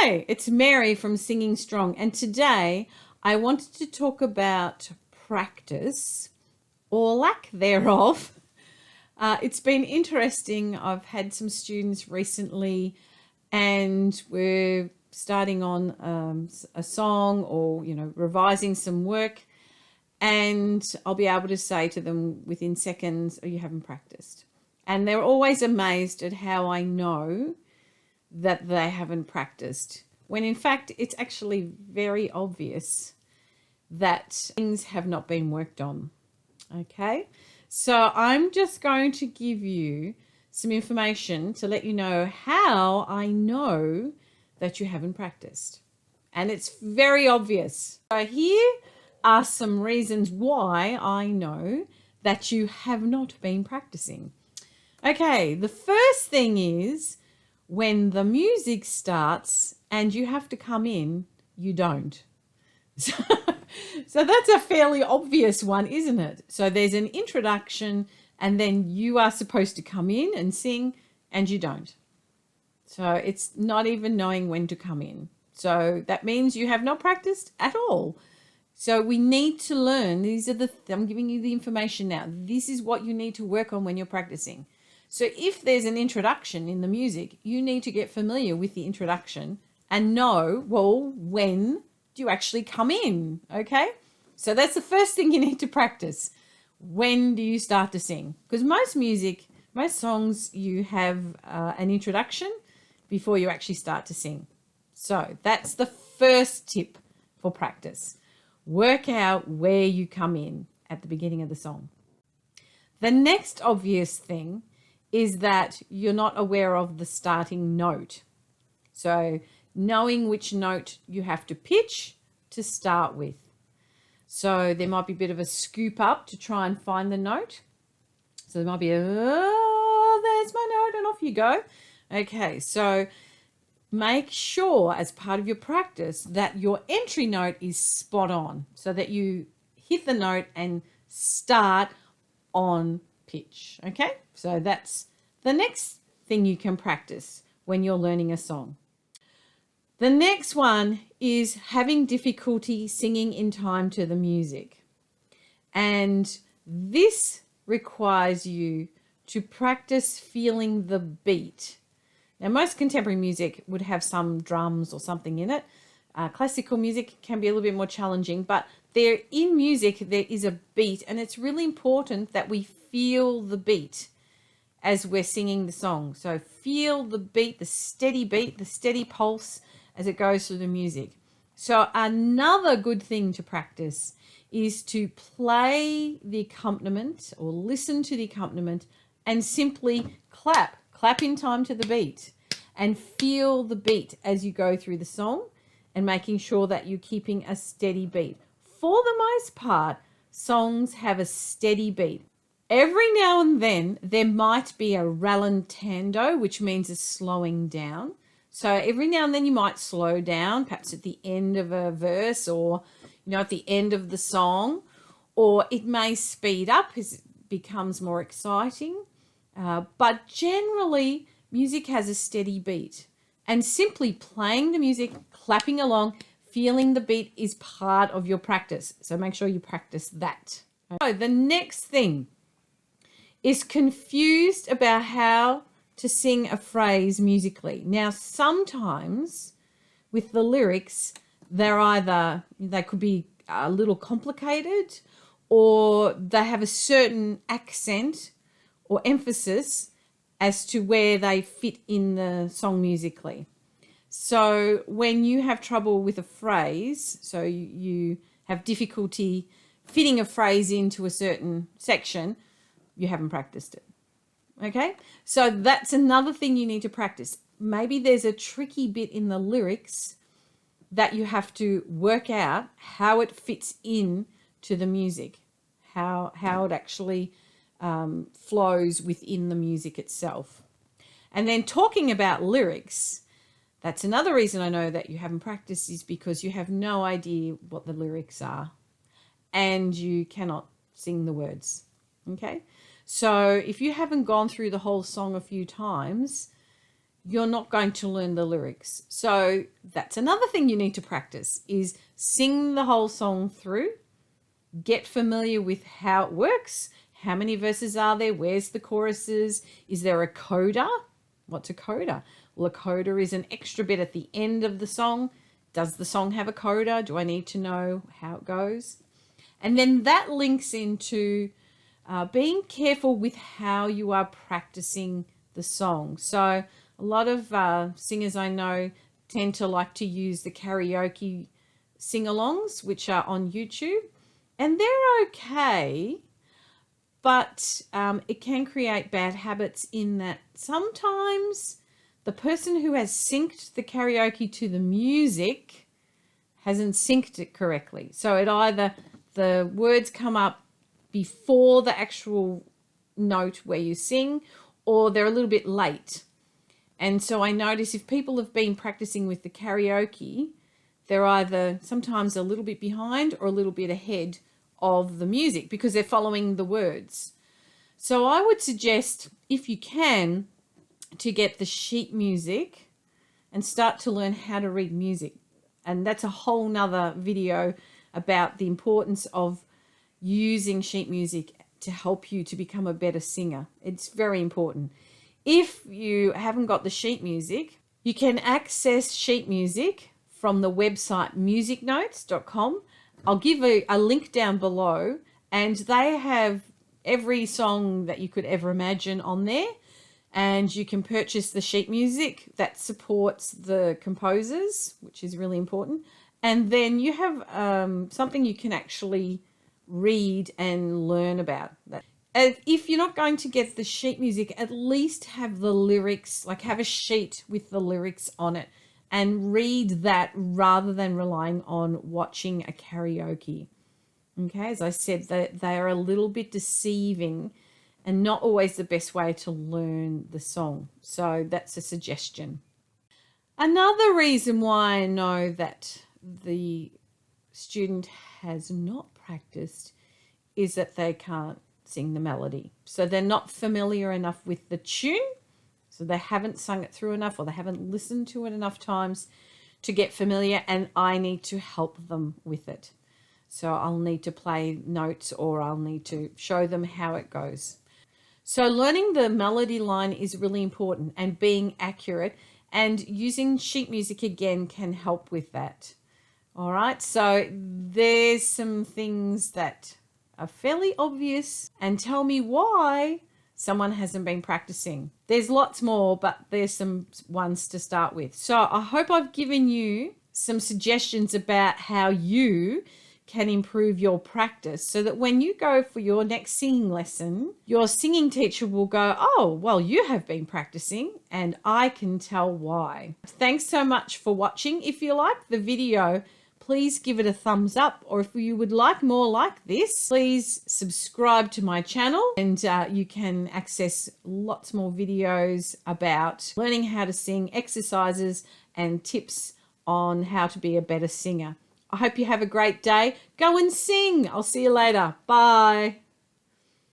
Hi, it's Mary from Singing Strong, and today I wanted to talk about practice or lack thereof. It's been interesting. I've had some students recently, and we're starting on a song or revising some work, and I'll be able to say to them within seconds, "Oh, you haven't practiced," and they're always amazed at how I know that they haven't practiced, when in fact it's actually very obvious that things have not been worked on. Okay, so I'm just going to give you some information to let you know how I know that you haven't practiced. And it's very obvious. So here are some reasons why I know that you have not been practicing. Okay, the first thing is when the music starts and you have to come in, you don't. So that's a fairly obvious one, isn't it? So there's an introduction and then you are supposed to come in and sing and you don't. So it's not even knowing when to come in. So that means you have not practiced at all. So we need to learn. I'm giving you the information now. This is what you need to work on when you're practicing. So if there's an introduction in the music, you need to get familiar with the introduction and know, well, when do you actually come in? Okay. So that's the first thing you need to practice. When do you start to sing? Because most songs, you have an introduction before you actually start to sing. So that's the first tip for practice. Work out where you come in at the beginning of the song. The next obvious thing is that you're not aware of the starting note. So knowing which note you have to pitch to start with. So there might be a bit of a scoop up to try and find the note. So there might be oh, there's my note, and off you go. Okay, so make sure as part of your practice that your entry note is spot on so that you hit the note and start on pitch. Okay, so that's the next thing you can practice when you're learning a song. The next one is having difficulty singing in time to the music. And this requires you to practice feeling the beat. Now, most contemporary music would have some drums or something in it. Classical music can be a little bit more challenging, but in music, there is a beat, and it's really important that we feel the beat as we're singing the song. So feel the beat, the steady pulse as it goes through the music. So another good thing to practice is to play the accompaniment or listen to the accompaniment and simply clap in time to the beat and feel the beat as you go through the song and making sure that you're keeping a steady beat. For the most part, songs have a steady beat. Every now and then, there might be a rallentando, which means a slowing down. So every now and then you might slow down, perhaps at the end of a verse or, at the end of the song, or it may speed up as it becomes more exciting. But generally, music has a steady beat. And simply playing the music, clapping along, feeling the beat is part of your practice. So make sure you practice that. So the next thing is confused about how to sing a phrase musically. Now, sometimes with the lyrics, they could be a little complicated, or they have a certain accent or emphasis as to where they fit in the song musically. So when you have trouble with a phrase, so you have difficulty fitting a phrase into a certain section, you haven't practiced it. Okay, so that's another thing you need to practice. Maybe there's a tricky bit in the lyrics that you have to work out how it fits in to the music, how it actually flows within the music itself. And then talking about lyrics, that's another reason I know that you haven't practiced, is because you have no idea what the lyrics are and you cannot sing the words. Okay, so if you haven't gone through the whole song a few times, you're not going to learn the lyrics. So that's another thing you need to practice, is sing the whole song through, get familiar with how it works. How many verses are there? Where's the choruses? Is there a coda? What's a coda? Well, a coda is an extra bit at the end of the song. Does the song have a coda? Do I need to know how it goes? And then that links into being careful with how you are practicing the song. So a lot of singers I know tend to like to use the karaoke sing-alongs, which are on YouTube, and they're okay, but it can create bad habits in that sometimes the person who has synced the karaoke to the music hasn't synced it correctly. So it either, the words come up before the actual note where you sing, or they're a little bit late. And so I notice if people have been practicing with the karaoke, they're either sometimes a little bit behind or a little bit ahead of the music because they're following the words. So I would suggest, if you can, to get the sheet music and start to learn how to read music. And that's a whole nother video about the importance of using sheet music to help you to become a better singer. It's very important. If you haven't got the sheet music, you can access sheet music from the website musicnotes.com. I'll give a link down below, and they have every song that you could ever imagine on there. And you can purchase the sheet music that supports the composers, which is really important. And then you have something you can actually read and learn about that. If you're not going to get the sheet music, at least have the lyrics, like have a sheet with the lyrics on it and read that rather than relying on watching a karaoke. Okay, as I said, they are a little bit deceiving and not always the best way to learn the song. So that's a suggestion. Another reason why I know that the student has not practiced is that they can't sing the melody. So they're not familiar enough with the tune. So they haven't sung it through enough, or they haven't listened to it enough times to get familiar, and I need to help them with it. So I'll need to play notes, or I'll need to show them how it goes. So learning the melody line is really important, and being accurate, and using sheet music again can help with that. All right, so there's some things that are fairly obvious, and tell me why someone hasn't been practicing. There's lots more, but there's some ones to start with. So I hope I've given you some suggestions about how you can improve your practice, so that when you go for your next singing lesson, your singing teacher will go, oh, well, you have been practicing and I can tell why. Thanks so much for watching. If you like the video, please give it a thumbs up, or if you would like more like this, please subscribe to my channel, and you can access lots more videos about learning how to sing, exercises and tips on how to be a better singer. I hope you have a great day. Go and sing. I'll see you later. Bye.